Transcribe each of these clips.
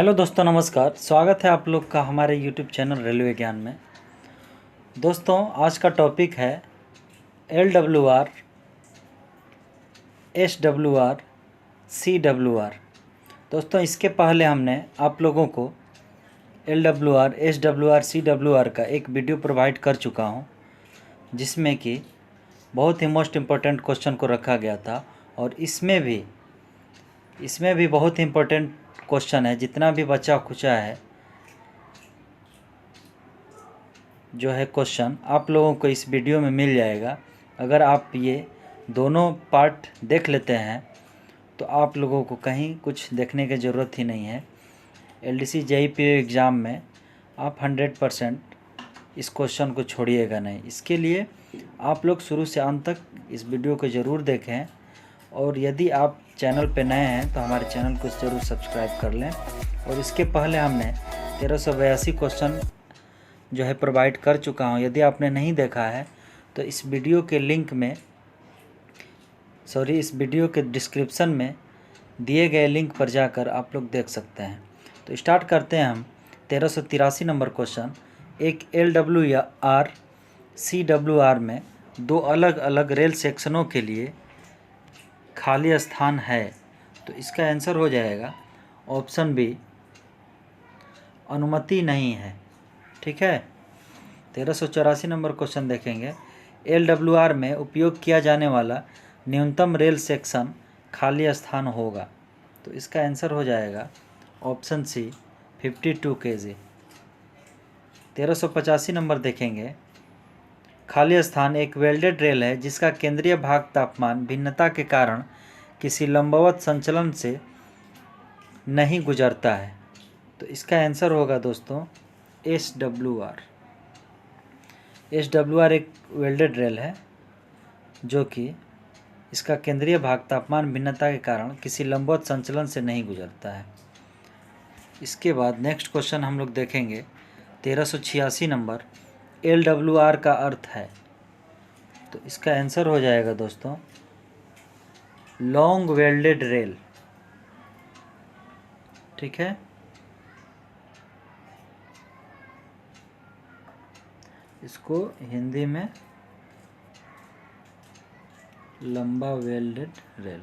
Hello दोस्तों, नमस्कार। स्वागत है आप लोग का हमारे यूट्यूब चैनल रेलवे ज्ञान में। दोस्तों, आज का टॉपिक है LWR, SWR, CWR। दोस्तों, इसके पहले हमने आप लोगों को LWR, SWR, CWR का एक वीडियो प्रोवाइड कर चुका हूं, जिसमें कि बहुत ही मोस्ट इम्पोर्टेंट क्वेश्चन को रखा गया था। और इसमें भी बहुत ही इम्पोर्टेंट क्वेश्चन है। जितना भी बचा खुचा है जो है क्वेश्चन, आप लोगों को इस वीडियो में मिल जाएगा। अगर आप ये दोनों पार्ट देख लेते हैं तो आप लोगों को कहीं कुछ देखने की ज़रूरत ही नहीं है। LDC JEE एग्ज़ाम में आप 100% इस क्वेश्चन को छोड़िएगा नहीं। इसके लिए आप लोग शुरू से अंत तक इस वीडियो को ज़रूर देखें। और यदि आप चैनल पे नए हैं तो हमारे चैनल को ज़रूर सब्सक्राइब कर लें। और इसके पहले हमने 1382 क्वेश्चन जो है प्रोवाइड कर चुका हूं। यदि आपने नहीं देखा है तो इस वीडियो के डिस्क्रिप्शन में दिए गए लिंक पर जाकर आप लोग देख सकते हैं। तो स्टार्ट करते हैं हम 1383 नंबर क्वेश्चन। एक LWR CWR में दो अलग अलग रेल सेक्शनों के लिए खाली स्थान है। तो इसका आंसर हो जाएगा ऑप्शन बी, अनुमति नहीं है। ठीक है। 1384 नंबर क्वेश्चन देखेंगे। LWR में उपयोग किया जाने वाला न्यूनतम रेल सेक्शन खाली स्थान होगा। तो इसका आंसर हो जाएगा ऑप्शन सी, 52 kg। 1385 नंबर देखेंगे। खाली स्थान एक वेल्डेड रेल है जिसका केंद्रीय भाग तापमान भिन्नता के कारण किसी लंबवत संचलन से नहीं गुजरता है। तो इसका आंसर होगा दोस्तों SWR। SWR एक वेल्डेड रेल है जो कि इसका केंद्रीय भाग तापमान भिन्नता के कारण किसी लंबवत संचलन से नहीं गुजरता है। इसके बाद नेक्स्ट क्वेश्चन हम लोग देखेंगे 1386 नंबर। LWR का अर्थ है। तो इसका आंसर हो जाएगा दोस्तों लॉन्ग वेल्डेड रेल। ठीक है। इसको हिंदी में लंबा वेल्डेड रेल।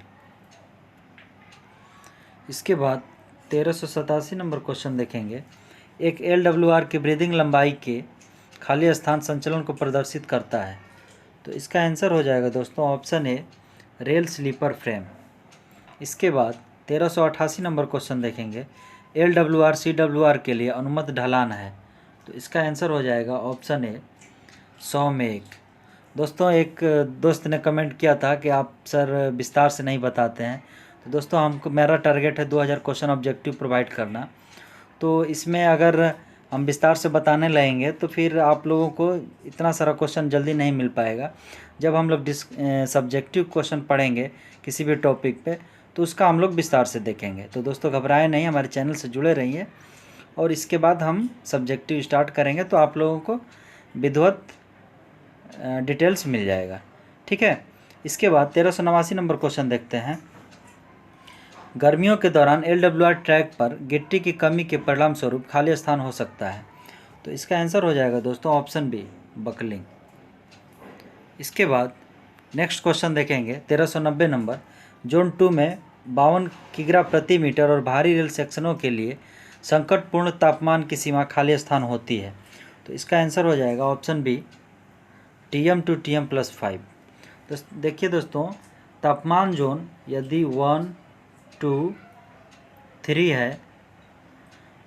इसके बाद 1387 नंबर क्वेश्चन देखेंगे। एक LWR की ब्रीदिंग लंबाई के खाली स्थान संचलन को प्रदर्शित करता है। तो इसका आंसर हो जाएगा दोस्तों option A, rail sleeper frame. इसके बाद 1388 नंबर क्वेश्चन देखेंगे। LWR CWR के लिए अनुमत ढलान है। तो इसका आंसर हो जाएगा ऑप्शन ए, 100 में 1। दोस्तों, एक दोस्त ने कमेंट किया था कि आप सर विस्तार से नहीं बताते हैं। तो दोस्तों, मेरा टारगेट है 2000 क्वेश्चन ऑब्जेक्टिव प्रोवाइड करना। तो इसमें अगर हम विस्तार से बताने लगेंगे तो फिर आप लोगों को इतना सारा क्वेश्चन जल्दी नहीं मिल पाएगा। जब हम लोग सब्जेक्टिव क्वेश्चन पढ़ेंगे किसी भी टॉपिक पे तो उसका हम लोग विस्तार से देखेंगे। तो दोस्तों, घबराएं नहीं, हमारे चैनल से जुड़े रहिए। और इसके बाद हम सब्जेक्टिव स्टार्ट करेंगे तो आप लोगों को विधिवत डिटेल्स मिल जाएगा। ठीक है। इसके बाद 1389 नंबर क्वेश्चन देखते हैं। गर्मियों के दौरान LWR ट्रैक पर गिट्टी की कमी के परिणाम स्वरूप खाली स्थान हो सकता है। तो इसका आंसर हो जाएगा दोस्तों ऑप्शन बी, बकलिंग। इसके बाद नेक्स्ट क्वेश्चन देखेंगे 1390 नंबर। जोन 2 में 52 किग्रा प्रति मीटर और भारी रेल सेक्शनों के लिए संकटपूर्ण तापमान की सीमा खाली स्थान होती है। तो इसका आंसर हो जाएगा option B, TM to TM+5। तो देखिए दोस्तों, तापमान जोन यदि 1, 2, 3 है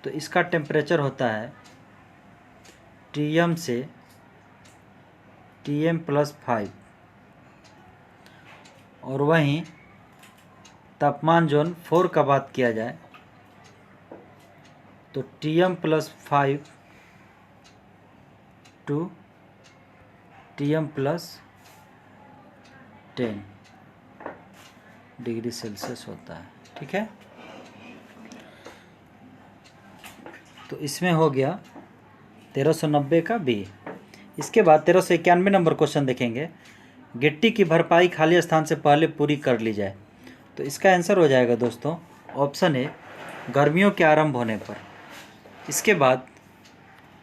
तो इसका टेम्परेचर होता है TM से TM+5। और वहीं तापमान जोन 4 का बात किया जाए तो TM+5 to TM+10 degree Celsius होता है। ठीक है। तो इसमें हो गया 1390 का बी। इसके बाद 1391 नंबर क्वेश्चन देखेंगे। गिट्टी की भरपाई खाली स्थान से पहले पूरी कर ली जाए। तो इसका आंसर हो जाएगा दोस्तों ऑप्शन ए, गर्मियों के आरंभ होने पर। इसके बाद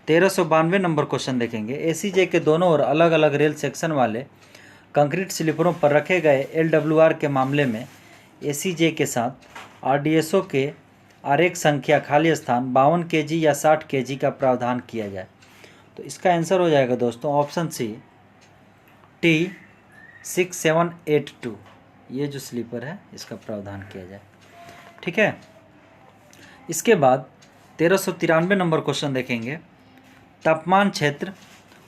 1392 नंबर क्वेश्चन देखेंगे। एसीजे के दोनों ओर अलग अलग रेल सेक्शन वाले कंक्रीट स्लीपरों पर रखे गए एलडब्ल्यूआर के मामले में एसीजे के साथ आरडीएसओ के आरेख संख्या खाली स्थान 52 केजी या 60 केजी का प्रावधान किया जाए। तो इसका आंसर हो जाएगा दोस्तों ऑप्शन सी T6782। ये जो स्लीपर है इसका प्रावधान किया जाए। ठीक है। इसके बाद 1393 नंबर क्वेश्चन देखेंगे। तापमान क्षेत्र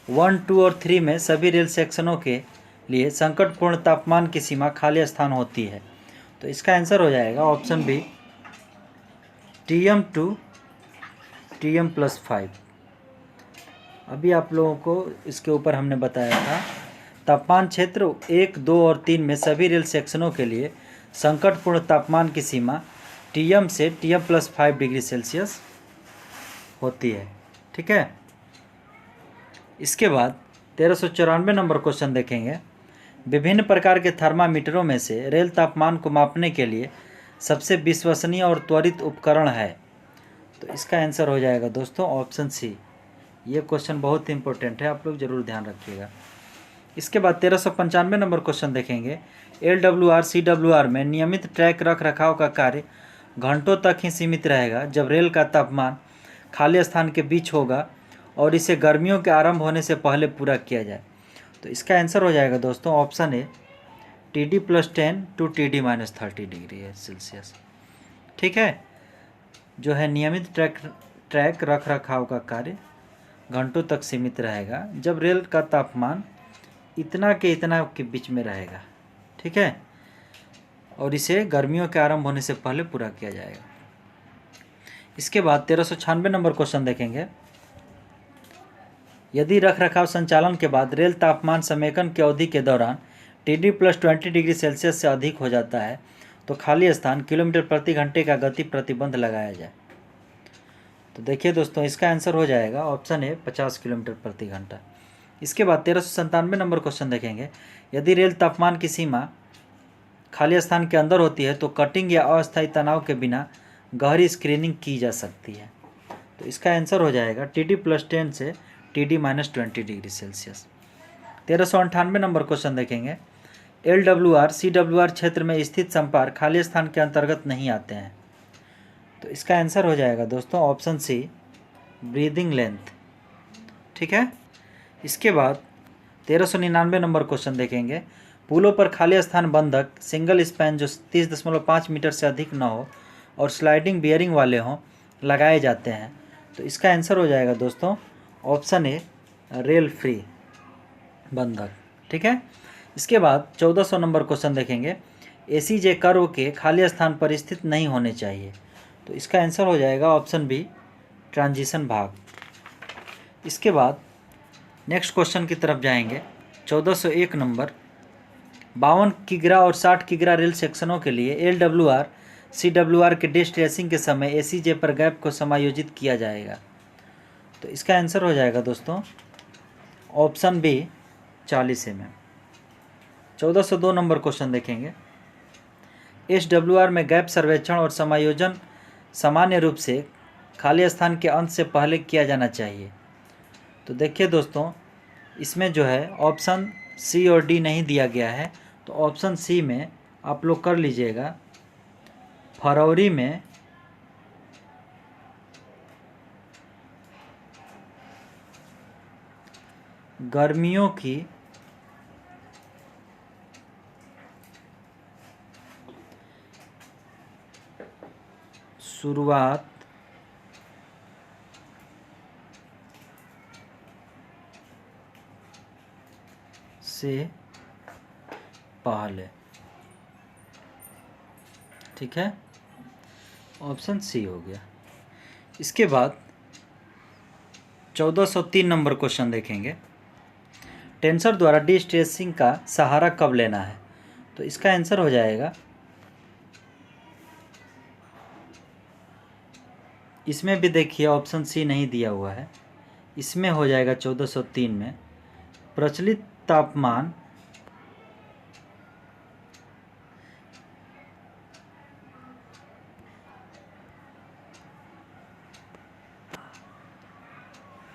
1, 2 और 3 में सभी रेल सेक्शनों के लिए संकटपूर्ण तापमान की सीमा खाली स्थान होती है। तो इसका आंसर हो जाएगा ऑप्शन बी TM2 TM+5। अभी आप लोगों को इसके ऊपर हमने बताया था तापमान क्षेत्र 1, 2 और 3 में सभी रेल सेक्शनों के लिए संकटपूर्ण तापमान की सीमा TM से TM+5 डिग्री सेल्सियस होती है। ठीक है। इसके बाद 1394 नंबर क्वेश्चन देखेंगे। विभिन्न प्रकार के थर्मामीटरों में से रेल तापमान को मापने के लिए सबसे विश्वसनीय और त्वरित उपकरण है। तो इसका आंसर हो जाएगा दोस्तों ऑप्शन सी। ये क्वेश्चन बहुत इंपॉर्टेंट है, आप लोग जरूर ध्यान रखिएगा। इसके बाद 1395 नंबर क्वेश्चन देखेंगे। LWR CWR में नियमित ट्रैक रख रखाव का कार्य घंटों तक ही सीमित रहेगा जब रेल का तापमान खाली स्थान के बीच होगा और इसे गर्मियों के आरंभ होने से पहले पूरा किया जाए। तो इसका आंसर हो जाएगा दोस्तों option A TD+10 to TD-30 degree Celsius. ठीक है। जो है नियमित ट्रैक रख रखाव का कार्य घंटों तक सीमित रहेगा जब रेल का तापमान इतना के बीच में रहेगा। ठीक है। और इसे गर्मियों के आरंभ होने से पहले पूरा किया जाएगा। इसके बाद 1396 नंबर क्वेश्चन देखेंगे। यदि रख रखाव संचालन के बाद रेल तापमान समेकन की अवधि के दौरान TD+20 डिग्री सेल्सियस से अधिक हो जाता है तो खाली स्थान किलोमीटर प्रति घंटे का गति प्रतिबंध लगाया जाए। तो देखिए दोस्तों इसका आंसर हो जाएगा ऑप्शन ए 50 किलोमीटर प्रति घंटा। इसके बाद 1397 नंबर क्वेश्चन देखेंगे। यदि रेल तापमान की सीमा खाली स्थान के अंदर होती है तो कटिंग या अस्थायी तनाव के बिना गहरी स्क्रीनिंग की जा सकती है। तो इसका आंसर हो जाएगा TD+10 से TD-20 degree Celsius. 1398 number question देखेंगे। LWR CWR क्षेत्र में स्थित संपर्क खाली स्थान के अंतर्गत नहीं आते हैं। तो इसका आंसर हो जाएगा दोस्तों ऑप्शन सी ब्रीदिंग लेंथ। ठीक है। इसके बाद 1399 नंबर क्वेश्चन देखेंगे। पुलों पर खाली स्थान बंधक सिंगल स्पैन जो 30.5 मीटर से अधिक न हो और स्लाइडिंग बियरिंग वाले हों लगाए जाते हैं। तो इसका आंसर हो जाएगा दोस्तों ऑप्शन ए रेल फ्री बंधक। ठीक है। इसके बाद 1400 नंबर क्वेश्चन देखेंगे। एसीजे कर्व के खाली स्थान पर स्थित नहीं होने चाहिए। तो इसका आंसर हो जाएगा ऑप्शन बी ट्रांजिशन भाग। इसके बाद नेक्स्ट क्वेश्चन की तरफ जाएंगे। 1401 नंबर 52 किग्रा और 60 किग्रा रेल सेक्शनों के लिए LWR CWR के डिस्ट्रेसिंग के समय एसीजे पर गैप को समायोजित किया जाएगा। तो इसका आंसर हो जाएगा दोस्तों option B 40 mm। 1402 number question देखेंगे। SWR में गैप सर्वेक्षण और समायोजन सामान्य रूप से खाली स्थान के अंत से पहले किया जाना चाहिए। तो देखिए दोस्तों इसमें जो है ऑप्शन सी और डी नहीं दिया गया है। तो ऑप्शन सी में आप लोग कर लीजिएगा फरवरी में गर्मियों की शुरुआत से पहले। ठीक है। ऑप्शन सी हो गया। इसके बाद 1403 नंबर क्वेश्चन देखेंगे। टेंसर द्वारा डिस्ट्रेसिंग का सहारा कब लेना है। तो इसका आंसर हो जाएगा इसमें भी देखिए ऑप्शन सी नहीं दिया हुआ है। इसमें हो जाएगा 1403 में प्रचलित तापमान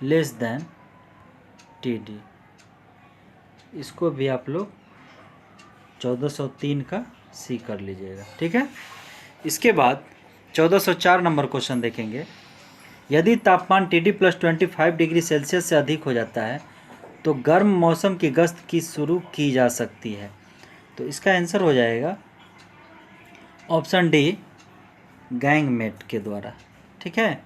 लेस देन TD। इसको भी आप लोग 1403 का C कर लीजिएगा, ठीक है। इसके बाद 1404 नंबर क्वेश्चन देखेंगे। यदि तापमान TD + 25 डिग्री सेल्सियस से अधिक हो जाता है तो गर्म मौसम की गश्त की शुरू की जा सकती है। तो इसका आंसर हो जाएगा ऑप्शन डी, गैंगमेट के द्वारा, ठीक है।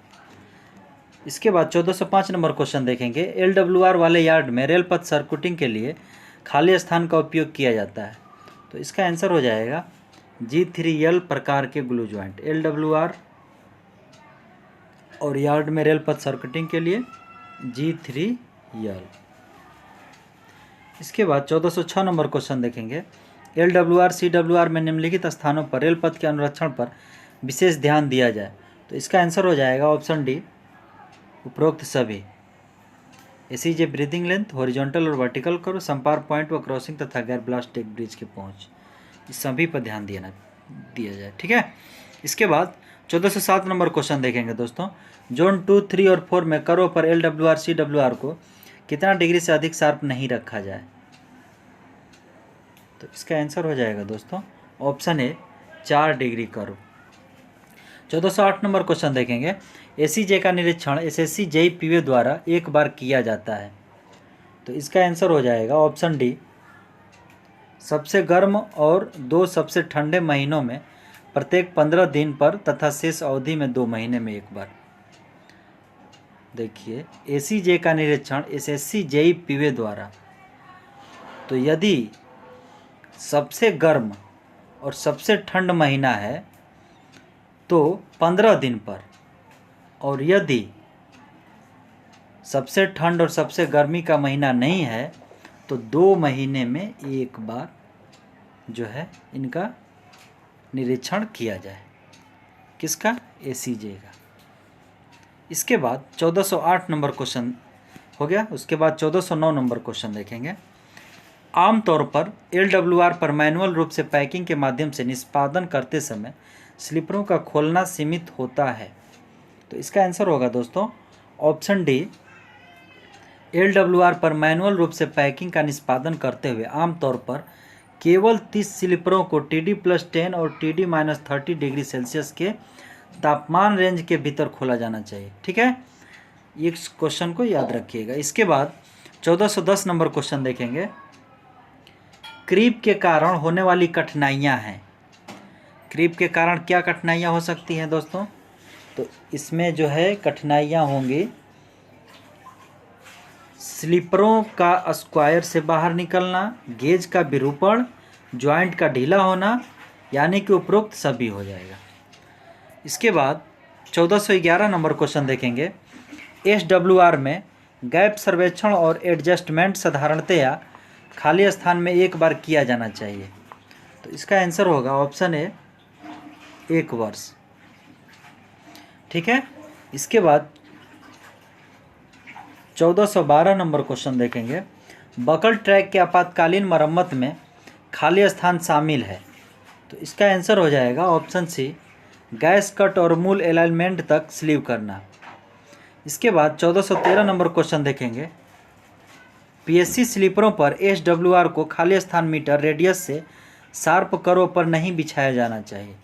इसके बाद 1405 नंबर क्वेश्चन देखेंगे। LWR वाले यार्ड में रेलपथ सर्कुटिंग के लिए खाली स्थान का उपयोग किया जाता है। तो इसका आंसर हो जाएगा G3L प्रकार के ग्लू ज्वाइंट। LWR और यार्ड में रेलपथ सर्कुटिंग के लिए G3L। इसके बाद 1406 नंबर क्वेश्चन देखेंगे। LWR CWR में निम्नलिखित स्थानों पर रेलपथ के अनुरक्षण पर विशेष ध्यान दिया जाए। तो इसका आंसर हो जाएगा ऑप्शन डी, उपरोक्त सभी। ACJ ब्रीदिंग लेंथ, हॉरिजॉन्टल और वर्टिकल करो, संपर्क पॉइंट व क्रॉसिंग तथा गैर ब्लास्टिक ब्रिज की पहुंच, इस सभी पर ध्यान दिया जाए, ठीक है। इसके बाद 1407 नंबर क्वेश्चन देखेंगे दोस्तों। जोन 2, 3 और 4 में करो पर LWR CWR को कितना डिग्री से अधिक शार्प नहीं रखा जाए। तो इसका आंसर हो जाएगा दोस्तों ऑप्शन ए, 4 डिग्री करो। 1408 नंबर क्वेश्चन देखेंगे। ACJ का निरीक्षण SSC JEE POA द्वारा एक बार किया जाता है। तो इसका आंसर हो जाएगा ऑप्शन डी, सबसे गर्म और 2 सबसे ठंडे महीनों में प्रत्येक 15 दिन पर तथा शेष अवधि में 2 महीने में एक बार। देखिए, ACJ का निरीक्षण SSC JEE POA द्वारा, तो यदि सबसे गर्म और सबसे ठंड महीना है तो 15 दिन पर, और यदि सबसे ठंड और सबसे गर्मी का महीना नहीं है तो 2 महीने में एक बार जो है इनका निरीक्षण किया जाए। किसका? ACJ का। इसके बाद 1408 नंबर क्वेश्चन हो गया। उसके बाद 1409 नंबर क्वेश्चन देखेंगे। आमतौर पर LWR पर मैनुअल रूप से पैकिंग के माध्यम से निष्पादन करते समय स्लीपरों का खोलना सीमित होता है। तो इसका आंसर होगा दोस्तों ऑप्शन डी, LWR पर मैनुअल रूप से पैकिंग का निष्पादन करते हुए आमतौर पर केवल 30 स्लीपरों को TD + 10 और TD - 30 डिग्री सेल्सियस के तापमान रेंज के भीतर खोला जाना चाहिए, ठीक है। इस क्वेश्चन को याद रखिएगा। इसके बाद 1410 नंबर क्वेश्चन देखेंगे। क्रीप के कारण होने वाली कठिनाइयाँ हैं। क्रीप के कारण क्या कठिनाइयाँ हो सकती हैं दोस्तों? तो इसमें जो है कठिनाइयाँ होंगी स्लीपरों का स्क्वायर से बाहर निकलना, गेज का विरूपण, जॉइंट का ढीला होना, यानी कि उपरोक्त सभी हो जाएगा। इसके बाद 1411 नंबर क्वेश्चन देखेंगे। SWR में गैप सर्वेक्षण और एडजस्टमेंट साधारणतया खाली स्थान में एक बार किया जाना चाहिए। तो इसका आंसर होगा ऑप्शन ए, 1 वर्ष, ठीक है। इसके बाद 1412 नंबर क्वेश्चन देखेंगे। बकल ट्रैक के आपातकालीन मरम्मत में खाली स्थान शामिल है। तो इसका आंसर हो जाएगा ऑप्शन सी, गैस कट और मूल अलाइनमेंट तक स्लीव करना। इसके बाद 1413 नंबर क्वेश्चन देखेंगे। PSC स्लीपरों पर SWR को खाली स्थान मीटर रेडियस से शार्प करो पर नहीं बिछाया जाना चाहिए।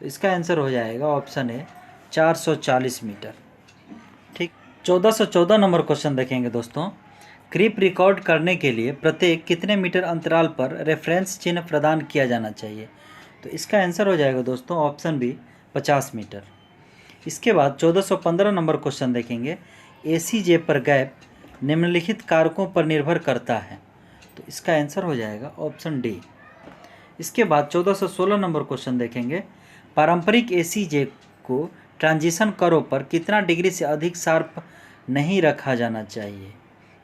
तो इसका आंसर हो जाएगा ऑप्शन ए, 440 मीटर, ठीक। 1414 नंबर क्वेश्चन देखेंगे दोस्तों। क्रीप रिकॉर्ड करने के लिए प्रत्येक कितने मीटर अंतराल पर रेफरेंस चिन्ह प्रदान किया जाना चाहिए? तो इसका आंसर हो जाएगा दोस्तों ऑप्शन बी, 50 मीटर। इसके बाद 1415 नंबर क्वेश्चन देखेंगे। ACJ पर गैप निम्नलिखित कारकों पर निर्भर करता है। तो इसका आंसर हो जाएगा ऑप्शन डी। इसके बाद 1416 नंबर क्वेश्चन देखेंगे। पारंपरिक ACJ को ट्रांजिशन करो पर कितना डिग्री से अधिक शार्प नहीं रखा जाना चाहिए?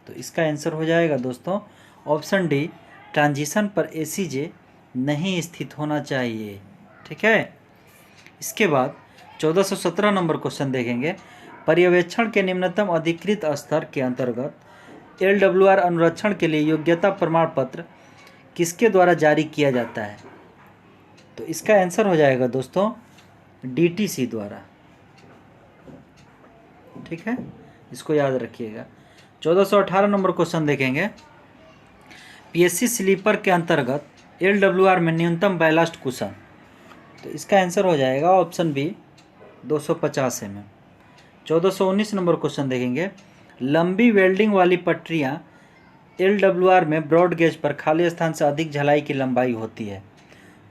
तो इसका आंसर हो जाएगा दोस्तों ऑप्शन डी, ट्रांजिशन पर ACJ नहीं स्थित होना चाहिए, ठीक है। इसके बाद 1417 नंबर क्वेश्चन देखेंगे। पर्यवेक्षण के निम्नतम अधिकृत स्तर के अंतर्गत LWR अनुरक्षण के लिए योग्यता प्रमाण पत्र किसके द्वारा जारी किया जाता है? तो इसका आंसर हो जाएगा दोस्तों DTC द्वारा, ठीक है। इसको याद रखिएगा। 1418 नंबर क्वेश्चन देखेंगे। पीएससी स्लीपर के अंतर्गत एलडब्ल्यूआर में न्यूनतम बैलास्ट कुशन, तो इसका आंसर हो जाएगा option B 250 mm। 1419 number question देखेंगे। लंबी वेल्डिंग वाली पटरियाँ एलडब्ल्यूआर में ब्रॉड गेज पर खाली स्थान से अधिक झलाई की लंबाई होती है,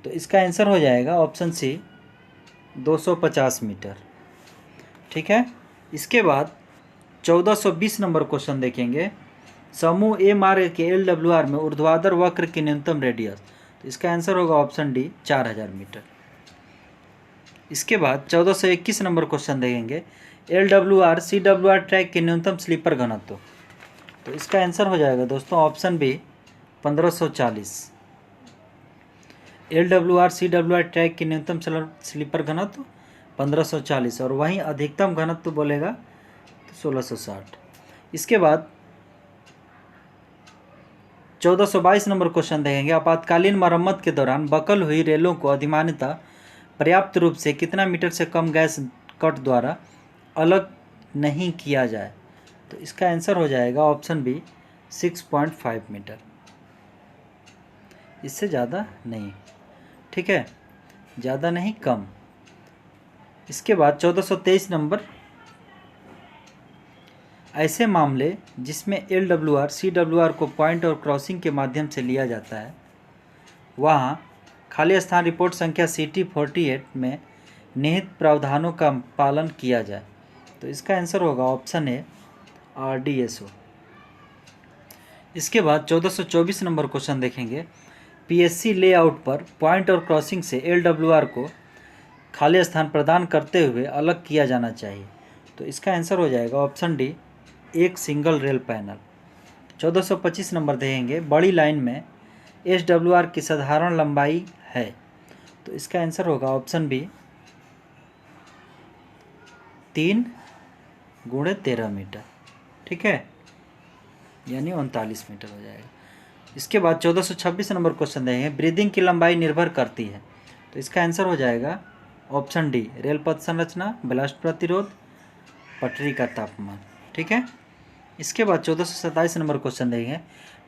तो इसका आंसर हो जाएगा ऑप्शन सी 250 मीटर। ठीक है। इसके बाद 1420 नंबर क्वेश्चन देखेंगे। समूह ए मार्ग के एलडब्ल्यूआर में ऊर्ध्वाधर वक्र की न्यूनतम रेडियस, तो इसका आंसर होगा ऑप्शन डी 4000 मीटर। इसके बाद 1421 नंबर क्वेश्चन देखेंगे। एलडब्ल्यूआर सीडब्ल्यूआर ट्रैक के न्यूनतम स्लीपर घनत्व, तो इसका आंसर हो जाएगा दोस्तों ऑप्शन बी 1540। एलडब्ल्यूआर सीडब्ल्यूआर ट्रैक की न्यूनतम स्लीपर घनत्व 1540 और वहीं अधिकतम घनत्व बोलेगा तो 1660। इसके बाद 1422 नंबर क्वेश्चन देखेंगे। आपातकालीन मरम्मत के दौरान बकल हुई रेलों को अधिमानतः पर्याप्त रूप से कितना मीटर से कम गैस कट द्वारा अलग नहीं किया जाए, तो इसका आंसर हो जाएगा ऑप्शन बी 6.5 मीटर, इससे ज़्यादा नहीं। ठीक है, ज़्यादा नहीं कम। इसके बाद 1423 नंबर, ऐसे मामले जिसमें एलडब्ल्यूआर सीडब्ल्यूआर को पॉइंट और क्रॉसिंग के माध्यम से लिया जाता है, वहाँ खाली स्थान रिपोर्ट संख्या CT48 में निहित प्रावधानों का पालन किया जाए, तो इसका आंसर होगा ऑप्शन ए RDSO। इसके बाद 1424 नंबर क्वेश्चन देखेंगे। पीएससी लेआउट पर पॉइंट और क्रॉसिंग से एलडब्ल्यूआर को खाली स्थान प्रदान करते हुए अलग किया जाना चाहिए, तो इसका आंसर हो जाएगा ऑप्शन डी एक सिंगल रेल पैनल। 1425 नंबर देखेंगे। बड़ी लाइन में एसडब्ल्यूआर की साधारण लंबाई है, तो इसका आंसर होगा ऑप्शन बी 3x13 मीटर। ठीक है, यानी 39 मीटर हो जाएगा। इसके बाद 1426 नंबर क्वेश्चन देंगे। ब्रीदिंग की लंबाई निर्भर करती है, तो इसका आंसर हो जाएगा ऑप्शन डी रेल पथ संरचना, ब्लास्ट प्रतिरोध, पटरी का तापमान। ठीक है। इसके बाद 1427 नंबर क्वेश्चन देंगे।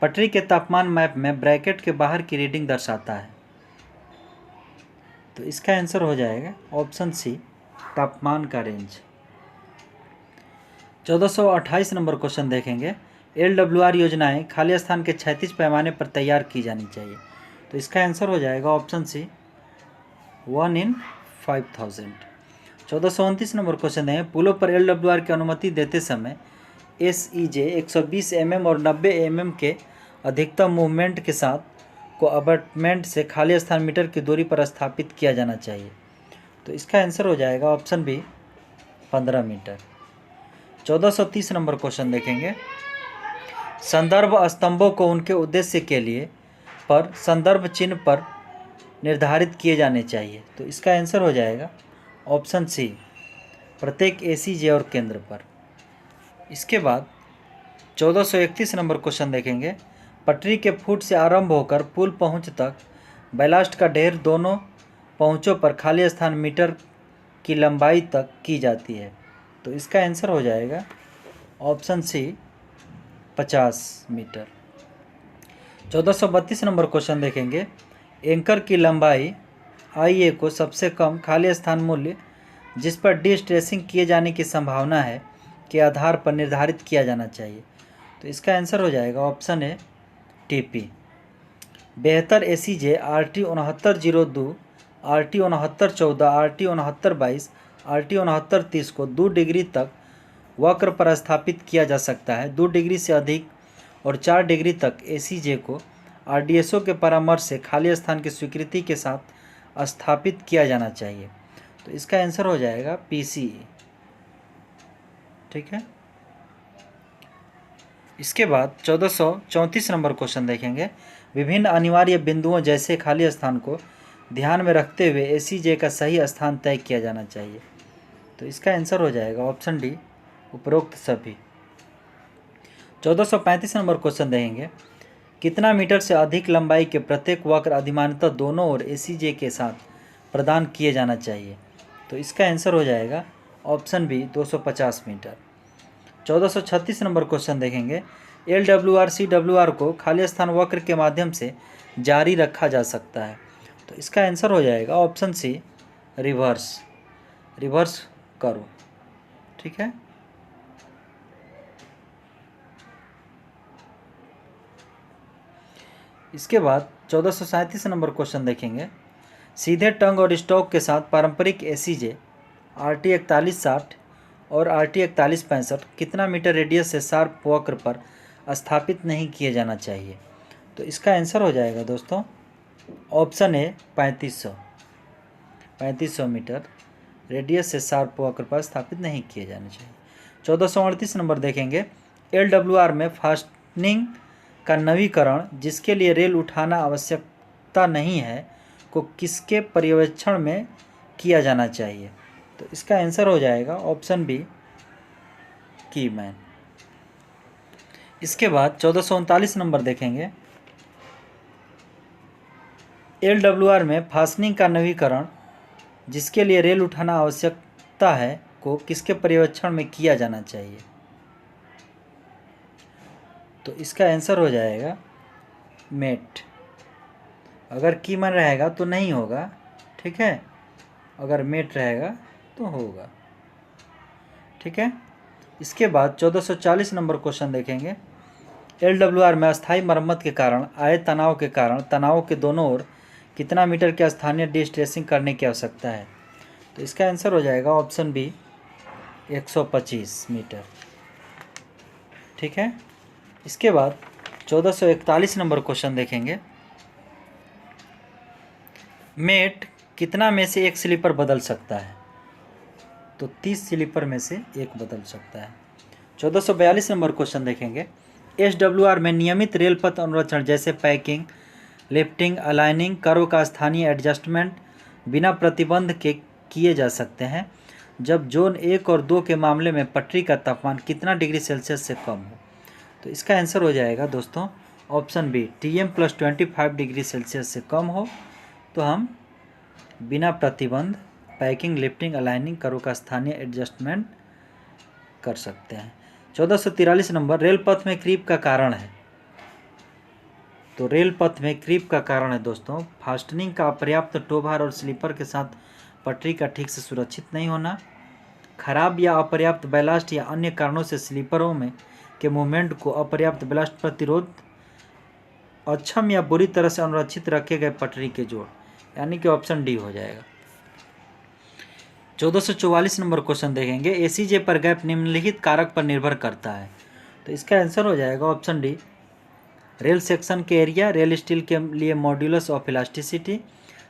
पटरी के तापमान मैप में ब्रैकेट के बाहर की रीडिंग दर्शाता है, तो इसका आंसर हो जाएगा ऑप्शन सी तापमान का रेंज। 1428 नंबर क्वेश्चन देखेंगे। एलडब्ल्यूआर योजनाएं खाली स्थान के क्षैतिज पैमाने पर तैयार की जानी चाहिए, तो इसका आंसर हो जाएगा ऑप्शन सी 1/5000। 1429 नंबर क्वेश्चन देखेंगे। पुलों पर एलडब्ल्यूआर की अनुमति देते समय SEJ 120 mm और 90 mm के अधिकतम मूवमेंट के साथ को अबटमेंट से खाली स्थान मीटर की दूरी पर स्थापित किया जाना चाहिए, तो इसका आंसर हो जाएगा option B 15 metre. 1430 number question देखेंगे। संदर्भ स्तंभों को उनके उद्देश्य के लिए पर संदर्भ चिन्ह पर निर्धारित किए जाने चाहिए, तो इसका आंसर हो जाएगा ऑप्शन सी प्रत्येक ACJ और केंद्र पर। इसके बाद 1431 नंबर क्वेश्चन देखेंगे। पटरी के फुट से आरंभ होकर पुल पहुंच तक बैलास्ट का ढेर दोनों पहुंचों पर खाली स्थान मीटर की लंबाई तक की जाती है, तो इसका आंसर हो जाएगा option C 50 metre. 1432 number question देखेंगे। एंकर की लंबाई IA को सबसे कम खाली स्थान मूल्य जिस पर डिस्ट्रेसिंग किए जाने की संभावना है के आधार पर निर्धारित किया जाना चाहिए, तो इसका आंसर हो जाएगा ऑप्शन ए TP। बेहतर ACJ RT 6902, RT 6914, RT 6922, RT 6930 को 2 डिग्री तक वक्र पर स्थापित किया जा सकता है। 2 डिग्री से अधिक और 4 डिग्री तक ACJ को RDSO के परामर्श से खाली स्थान की स्वीकृति के साथ स्थापित किया जाना चाहिए, तो इसका आंसर हो जाएगा PCE। ठीक है। इसके बाद 1434 नंबर क्वेश्चन देखेंगे। विभिन्न अनिवार्य बिंदुओं जैसे खाली स्थान को ध्यान में रखते हुए ACJ का सही स्थान तय किया जाना चाहिए, तो इसका आंसर हो जाएगा ऑप्शन डी उपरोक्त सभी। 1435 नंबर क्वेश्चन देखेंगे। कितना मीटर से अधिक लंबाई के प्रत्येक वक्र अधिमानतः दोनों ओर ACJ के साथ प्रदान किए जाना चाहिए, तो इसका आंसर हो जाएगा option B 250 metre. 1436 number question देखेंगे। LWR CWR को खाली स्थान वक्र के माध्यम से जारी रखा जा सकता है। तो इसका आंसर हो जाएगा ऑप्शन सी, रिवर्स करो। ठीक है। इसके बाद 1437 नंबर क्वेश्चन देखेंगे। सीधे टंग और स्टॉक के साथ पारंपरिक ACJ RT 4160 और RT 4165 कितना मीटर रेडियस से शार्प वक्र पर स्थापित नहीं किए जाना चाहिए? तो इसका आंसर हो जाएगा दोस्तों ऑप्शन ए, 3500 मीटर रेडियस से शार्प वक्र पर स्थापित नहीं किए जाने चाहिए। 1438 नंबर देखेंगे। LWR में फास्टनिंग का नवीकरण जिसके लिए रेल उठाना आवश्यकता नहीं है को किसके पर्यवेक्षण में किया जाना चाहिए? तो इसका आंसर हो जाएगा ऑप्शन बी, कीमैन। इसके बाद 1439 नंबर देखेंगे। LWR में फास्टनिंग का नवीकरण जिसके लिए रेल उठाना आवश्यकता है को किसके पर्यवेक्षण में किया जाना चाहिए? तो इसका आंसर हो जाएगा मेट। अगर कीमन रहेगा तो नहीं होगा, ठीक है, अगर मेट रहेगा तो होगा। ठीक है। इसके बाद 1440 नंबर क्वेश्चन देखेंगे। LWR में अस्थायी मरम्मत के कारण आए तनाव के कारण तनाव के दोनों ओर कितना मीटर की स्थानीय डिस्ट्रेसिंग करने की आवश्यकता है? तो इसका आंसर हो जाएगा ऑप्शन बी, 125 मीटर। ठीक है। इसके बाद 1441 नंबर क्वेश्चन देखेंगे। मेट कितना में से एक स्लीपर बदल सकता है? तो 30 स्लीपर में से एक बदल सकता है। 1442 नंबर क्वेश्चन देखेंगे। SWR में नियमित रेल पथ अनुरक्षण जैसे पैकिंग, लिफ्टिंग, अलाइनिंग, कर्व का स्थानीय एडजस्टमेंट बिना प्रतिबंध के किए जा सकते हैं जब जोन 1 और 2 के मामले में पटरी का तापमान कितना डिग्री सेल्सियस से कम हो? तो इसका आंसर हो जाएगा दोस्तों option B, TM + 25 degree Celsius से कम हो तो हम बिना प्रतिबंध पैकिंग, लिफ्टिंग, अलाइनिंग, कर्व का स्थानीय एडजस्टमेंट कर सकते हैं। 1443 नंबर। रेल पथ में क्रीप का कारण है। तो रेल पथ में क्रीप का कारण है दोस्तों फास्टनिंग का अपर्याप्त टोभार और स्लीपर के साथ पटरी का ठीक से सुरक्षित नहीं होना, खराब या अपर्याप्त बैलास्ट या अन्य कारणों से स्लीपरों में के मूवमेंट को अपर्याप्त बैलास्ट प्रतिरोध, अक्षम या बुरी तरह से अनुरक्षित रखे गए पटरी के जोड़, यानी कि ऑप्शन डी हो जाएगा। 1444 नंबर क्वेश्चन देखेंगे। ACJ पर गैप निम्नलिखित कारक पर निर्भर करता है। तो इसका आंसर हो जाएगा ऑप्शन डी, रेल सेक्शन के एरिया, रेल स्टील के लिए modulus of elasticity,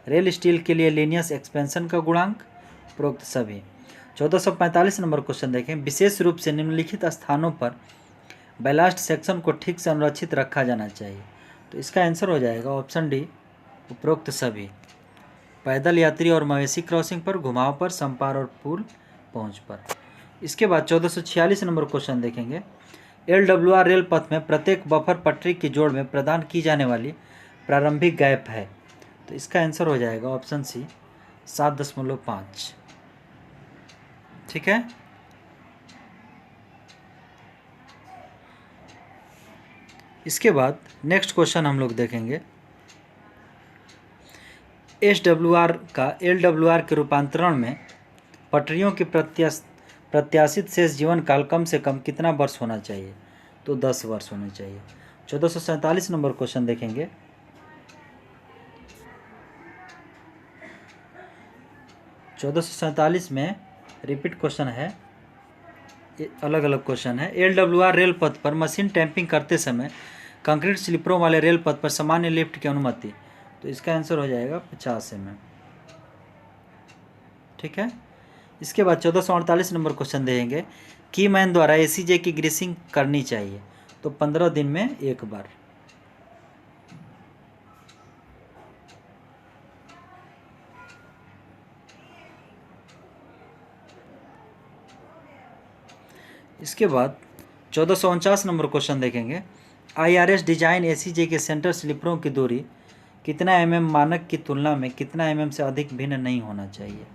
rail steel के लिए लीनियस एक्सपेंशन का गुणांक, उपरोक्त सभी। 1445 नंबर क्वेश्चन देखें। विशेष रूप से निम्नलिखित स्थानों पर बैलास्ट सेक्शन को ठीक से अनुरक्षित रखा जाना चाहिए। तो इसका आंसर हो जाएगा ऑप्शन डी, उपरोक्त सभी। पैदल यात्री और मवेशी क्रॉसिंग पर, घुमाव पर, संपार और पुल पहुंच पर। इसके बाद 1446 नंबर क्वेश्चन देखेंगे। LWR रेल पथ में प्रत्येक बफर पटरी की जोड़ में प्रदान की जाने वाली प्रारंभिक गैप है। तो इसका आंसर हो जाएगा ऑप्शन सी, 7.5। ठीक है। इसके बाद नेक्स्ट क्वेश्चन हम लोग देखेंगे। SWR का LWR के रूपांतरण में पटरियों की प्रत्याशित शेष जीवन काल कम से कम कितना वर्ष होना चाहिए? तो 10 वर्ष होने चाहिए। 1447 नंबर क्वेश्चन देखेंगे। में रिपीट क्वेश्चन है, अलग अलग क्वेश्चन है। LWR रेल पथ पर मशीन टैंपिंग करते समय कंक्रीट स्लीपरों वाले रेल पथ पर सामान्य लिफ्ट की अनुमति। तो इसका आंसर हो जाएगा 50 mm। ठीक है। इसके बाद 1448 नंबर क्वेश्चन देंगे। कीमैन द्वारा ACJ की ग्रीसिंग करनी चाहिए। तो 15 दिन में एक बार। इसके बाद 1449 नंबर क्वेश्चन देखेंगे। IRS डिजाइन ACJ के सेंटर स्लीपरों की दूरी कितना mm मानक की तुलना में कितना mm से अधिक भिन्न नहीं होना चाहिए?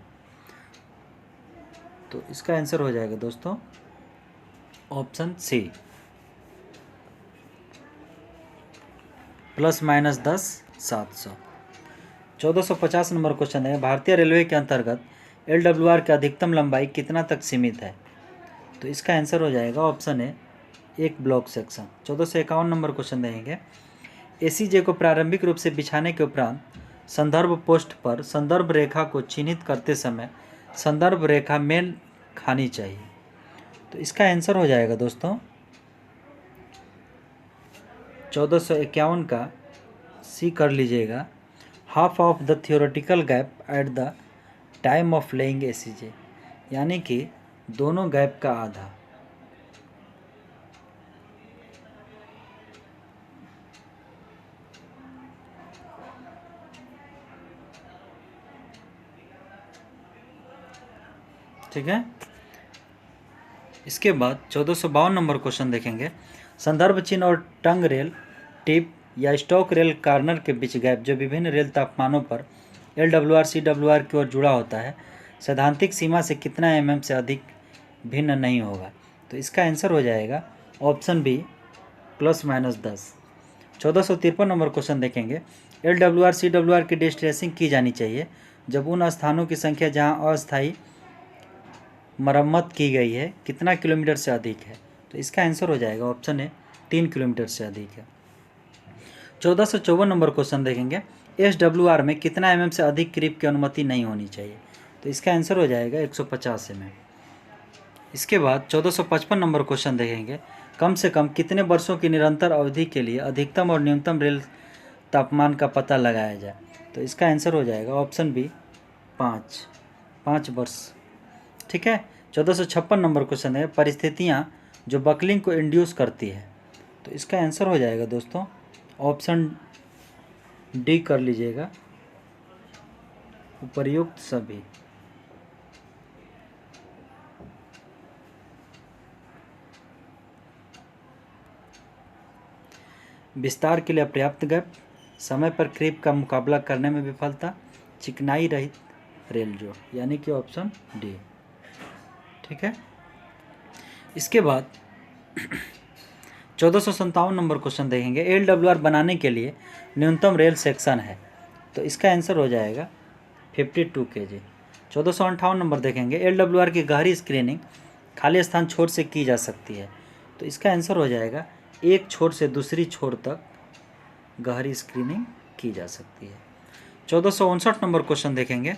तो इसका आंसर हो जाएगा दोस्तों ऑप्शन सी ±10 700। 1450 नंबर क्वेश्चन है, भारतीय रेलवे के अंतर्गत LWR की अधिकतम लंबाई कितना तक सीमित है? तो इसका आंसर हो जाएगा ऑप्शन है एक ब्लॉक सेक्शन। 1451 नंबर क्वेश्चन देंगे, ACJ को प्रारंभिक रूप से बिछाने के उपरांत संदर्भ पोस्ट पर संदर्भ रेखा को चिन्हित करते समय संदर्भ रेखा मेल खानी चाहिए। तो इसका आंसर हो जाएगा दोस्तों 1451 का सी कर लीजिएगा, half of the theoretical gap at the time of laying ACJ, यानी कि दोनों गैप का आधा। ठीक है, इसके बाद 1452 नंबर क्वेश्चन देखेंगे, संदर्भ चिन्ह और टंग रेल टिप या स्टॉक रेल कार्नर के बीच गैप जो विभिन्न रेल तापमानों पर LWR CWR की ओर जुड़ा होता है, सैद्धांतिक सीमा से कितना mm से अधिक भिन्न नहीं होगा। तो इसका आंसर हो जाएगा ऑप्शन बी ±10। 1453 नंबर क्वेश्चन देखेंगे, LWR CWR की डिस्ट्रेसिंग की जानी चाहिए जब उन स्थानों की संख्या जहां अस्थायी मरम्मत की गई है कितना किलोमीटर से अधिक है। तो इसका आंसर हो जाएगा ऑप्शन है 3 किलोमीटर से अधिक है। 1454 नंबर क्वेश्चन देखेंगे, SWR में कितना mm से अधिक क्रीप की अनुमति नहीं होनी चाहिए। तो इसका आंसर हो जाएगा 150 mm। इसके बाद 1455 नंबर क्वेश्चन देखेंगे, कम से कम कितने वर्षों की निरंतर अवधि के लिए अधिकतम और न्यूनतम रेल तापमान का पता लगाया जाए। तो इसका आंसर हो जाएगा ऑप्शन बी 5 वर्ष। ठीक है, 1456 नंबर क्वेश्चन है, परिस्थितियाँ जो बकलिंग को इंड्यूस करती है। तो इसका आंसर हो जाएगा दोस्तों ऑप्शन डी कर लीजिएगा, उपर्युक्त सभी। विस्तार के लिए अपर्याप्त गैप, समय पर क्रीप का मुकाबला करने में विफलता, चिकनाई रहित रेल जोड़, यानी कि ऑप्शन डी। ठीक है, इसके बाद 1457 नंबर क्वेश्चन देखेंगे, LWR बनाने के लिए न्यूनतम रेल सेक्शन है। तो इसका आंसर हो जाएगा 52 kg। 1458 नंबर देखेंगे, LWR की गहरी स्क्रीनिंग खाली स्थान छोर से की जा सकती है। तो इसका आंसर हो जाएगा एक छोर से दूसरी छोर तक गहरी स्क्रीनिंग की जा सकती है। 1459 नंबर क्वेश्चन देखेंगे,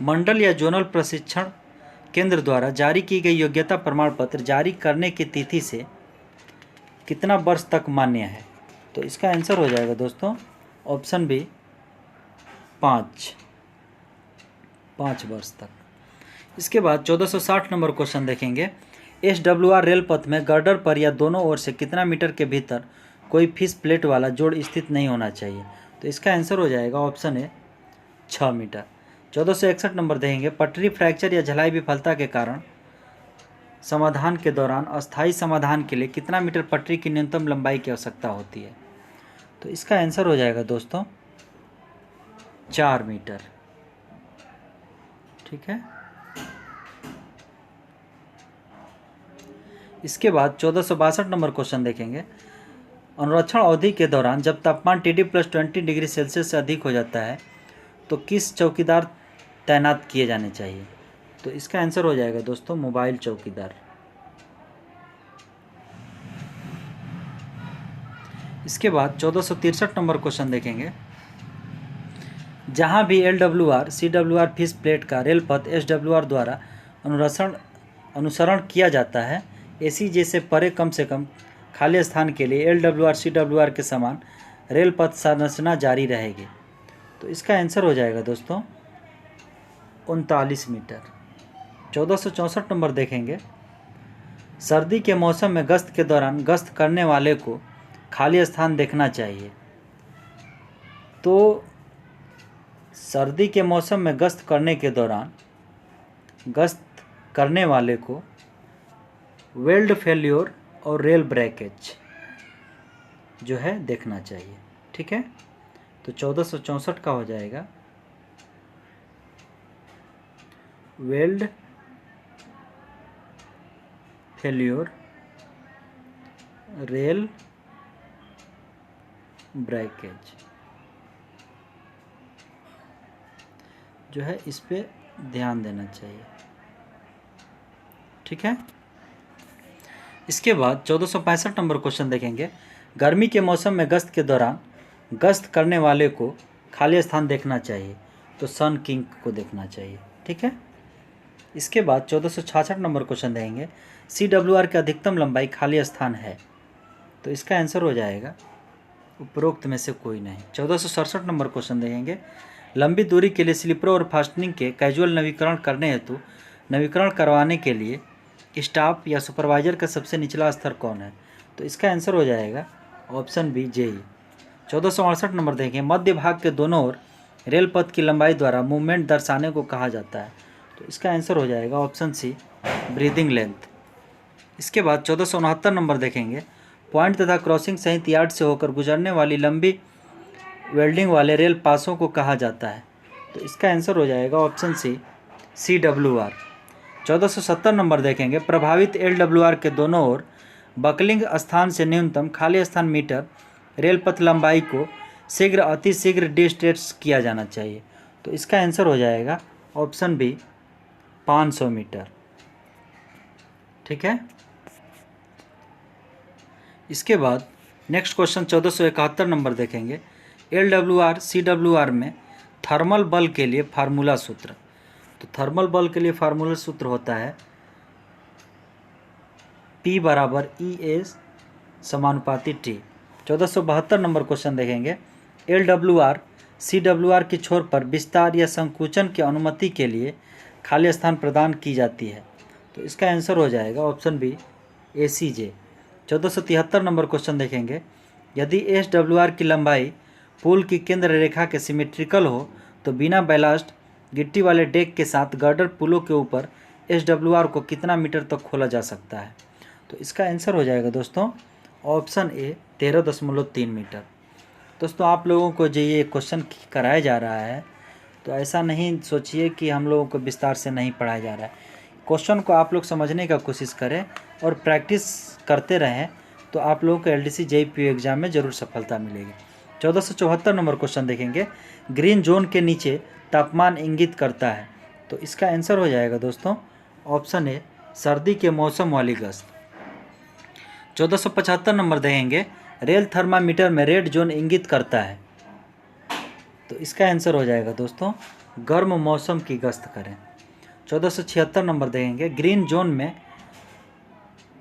मंडल या जोनल प्रशिक्षण केंद्र द्वारा जारी की गई योग्यता प्रमाण पत्र जारी करने की तिथि से कितना वर्ष तक मान्य है। तो इसका आंसर हो जाएगा दोस्तों ऑप्शन बी 5 वर्ष तक। इसके बाद 1460 नंबर क्वेश्चन देखेंगे, SWR रेल पथ में गर्डर पर या दोनों ओर से कितना मीटर के भीतर कोई फिश प्लेट वाला जोड़ स्थित नहीं होना चाहिए। तो इसका आंसर हो जाएगा ऑप्शन है 6 मीटर। 1461 नंबर देखेंगे, पटरी फ्रैक्चर या झलाई विफलता के कारण समाधान के दौरान अस्थायी समाधान के लिए कितना मीटर पटरी की न्यूनतम लंबाई की आवश्यकता होती है। तो इसका आंसर हो जाएगा दोस्तों 4 मीटर। ठीक है, इसके बाद 1462 नंबर क्वेश्चन देखेंगे, अनुरक्षण अवधि के दौरान जब तापमान TD+20 डिग्री सेल्सियस से अधिक हो जाता है तो किस चौकीदार तैनात किए जाने चाहिए। तो इसका आंसर हो जाएगा दोस्तों मोबाइल चौकीदार। इसके बाद 1463 नंबर क्वेश्चन देखेंगे, जहां भी LWR CWR फिश प्लेट का रेल पथ SWR द्वारा अनुसरण किया जाता है, ACJ से परे कम से कम खाली स्थान के लिए LWR CWR के समान रेल पथ संरचना जारी रहेगी। तो इसका आंसर हो जाएगा दोस्तों 39 मीटर। 1464 नंबर देखेंगे, सर्दी के मौसम में गश्त के दौरान गश्त करने वाले को खाली स्थान देखना चाहिए। तो सर्दी के मौसम में गश्त करने के दौरान गश्त करने वाले को वेल्ड फेल्योर और रेल ब्रेकेज जो है देखना चाहिए। ठीक है, तो 1464 का हो जाएगा वेल्ड फेल्योर रेल ब्रेकेज जो है इस पे ध्यान देना चाहिए। ठीक है। इसके बाद 1465 नंबर क्वेश्चन देखेंगे। गर्मी के मौसम में गश्त के दौरान गश्त करने वाले को खाली स्थान देखना चाहिए, तो सन किंग को देखना चाहिए। ठीक है। इसके बाद 1466 नंबर क्वेश्चन देंगे। CWR की अधिकतम लंबाई खाली स्थान है, तो इसका आंसर हो जाएगा उपरोक्त में से कोई नहीं। 1467 नंबर क्वेश्चन देखेंगे। लंबी दूरी के लिए स्लीपर और फास्टनिंग के कैजुअल नवीकरण करने हेतु नवीकरण करवाने के लिए स्टाफ या सुपरवाइजर का सबसे निचला स्तर कौन है, तो इसका आंसर हो जाएगा ऑप्शन बी जेई। 1468 नंबर देखें। मध्य भाग के दोनों ओर रेल पथ की लंबाई द्वारा मूवमेंट दर्शाने को कहा जाता है, तो इसका आंसर हो जाएगा ऑप्शन सी ब्रीदिंग लेंथ। इसके बाद 1469 नंबर देखेंगे। पॉइंट तथा क्रॉसिंग सहित यार्ड से होकर गुजरने वाली लंबी वेल्डिंग वाले रेल पासों को कहा जाता है, तो इसका आंसर हो जाएगा ऑप्शन सी CWR। 1470 नंबर देखेंगे। प्रभावित LWR के दोनों ओर बकलिंग स्थान से न्यूनतम खाली स्थान मीटर रेल पथ लंबाई को शीघ्र अतिशीघ्र डिस्टेंस किया जाना चाहिए, तो इसका आंसर हो जाएगा ऑप्शन बी 500 मीटर। ठीक है। इसके बाद नेक्स्ट क्वेश्चन 1471 नंबर देखेंगे। LWR CWR में थर्मल बल के लिए फार्मूला सूत्र, तो थर्मल बल के लिए फार्मूला सूत्र होता है P बराबर ES समानुपाती T। 1472 नंबर क्वेश्चन देखेंगे। LWR CWR की छोर पर विस्तार या संकुचन की अनुमति के लिए खाली स्थान प्रदान की जाती है, तो इसका आंसर हो जाएगा option B ACJ। 1473 number question देखेंगे। यदि SWR की लंबाई पुल की केंद्र रेखा के सिमेट्रिकल हो तो बिना बैलास्ट गिट्टी वाले डेक के साथ गर्डर पुलों के ऊपर SWR को कितना मीटर तक खोला जा सकता है, तो इसका आंसर हो जाएगा दोस्तों ऑप्शन ए 13.3 मीटर। दोस्तों आप लोगों को जो ये क्वेश्चन कराया जा रहा है, तो ऐसा नहीं सोचिए कि हम लोगों को विस्तार से नहीं पढ़ाया जा रहा है। क्वेश्चन को आप लोग समझने का कोशिश करें और प्रैक्टिस करते रहें, तो आप लोगों को LDC JPU एग्ज़ाम में ज़रूर सफलता मिलेगी। 1474 नंबर क्वेश्चन देखेंगे। ग्रीन जोन के नीचे तापमान इंगित करता है, तो इसका आंसर हो जाएगा दोस्तों ऑप्शन ए सर्दी के मौसम वाली गश्त। 1475 नंबर देखेंगे। रेल थर्मामीटर में रेड जोन इंगित करता है, तो इसका आंसर हो जाएगा दोस्तों गर्म मौसम की गश्त करें। 1476 नंबर देखेंगे। ग्रीन जोन में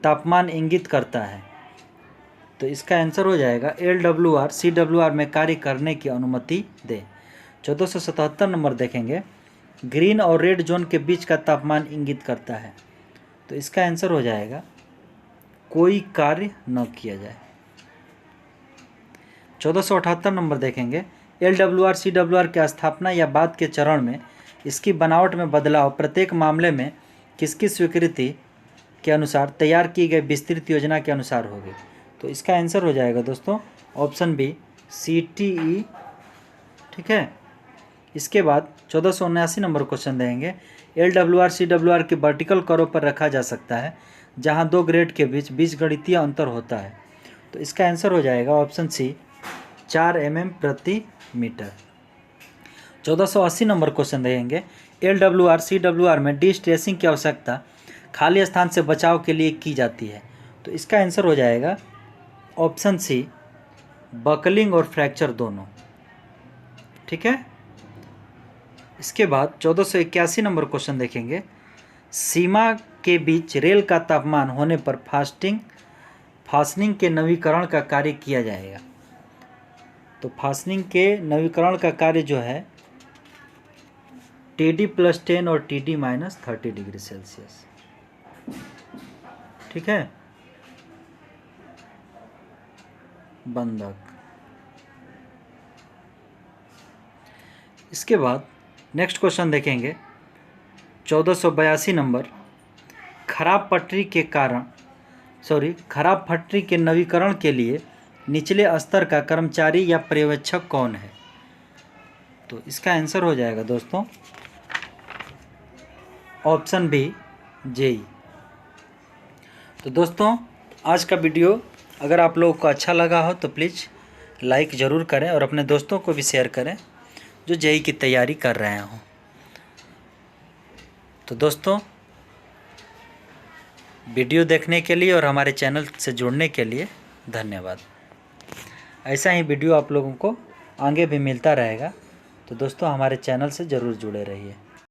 तापमान इंगित करता है, तो इसका आंसर हो जाएगा LWR CWR में कार्य करने की अनुमति दे। 1477 नंबर देखेंगे। ग्रीन और रेड जोन के बीच का तापमान इंगित करता है, तो इसका आंसर हो जाएगा कोई कार्य न किया जाए। 1478 नंबर देखेंगे। LWR CWR की स्थापना या बाद के चरण में इसकी बनावट में बदलाव प्रत्येक मामले में किसकी स्वीकृति के अनुसार तैयार की गई विस्तृत योजना के अनुसार होगी, तो इसका आंसर हो जाएगा दोस्तों ऑप्शन बी CTE। ठीक है। इसके बाद 1479 नंबर क्वेश्चन देंगे। LWR CWR के वर्टिकल करों पर रखा जा सकता है जहां दो ग्रेड के बीच बीजगणितीय अंतर होता है, तो इसका आंसर हो जाएगा ऑप्शन सी 4 mm प्रति मीटर। 1480 नंबर क्वेश्चन देंगे। LWR CWR में डिस्ट्रेसिंग की आवश्यकता खाली स्थान से बचाव के लिए की जाती है, तो इसका आंसर हो जाएगा ऑप्शन सी बकलिंग और फ्रैक्चर दोनों। ठीक है। इसके बाद 1481 नंबर क्वेश्चन देखेंगे। सीमा के बीच रेल का तापमान होने पर फास्टनिंग के नवीकरण का कार्य किया जाएगा, तो फास्टनिंग के नवीकरण का कार्य जो है TD+10 और TD-30 डिग्री सेल्सियस। ठीक है। बंधक। इसके बाद नेक्स्ट क्वेश्चन देखेंगे 1482 नंबर। खराब पटरी के नवीकरण के लिए निचले स्तर का कर्मचारी या पर्यवेक्षक कौन है, तो इसका आंसर हो जाएगा दोस्तों ऑप्शन बी जेई। तो दोस्तों आज का वीडियो अगर आप लोगों को अच्छा लगा हो तो प्लीज़ लाइक ज़रूर करें और अपने दोस्तों को भी शेयर करें जो जेईई की तैयारी कर रहे हों। तो दोस्तों, वीडियो देखने के लिए और हमारे चैनल से जुड़ने के लिए धन्यवाद। ऐसा ही वीडियो आप लोगों को आगे भी मिलता रहेगा, तो दोस्तों हमारे चैनल से ज़रूर जुड़े रहिए।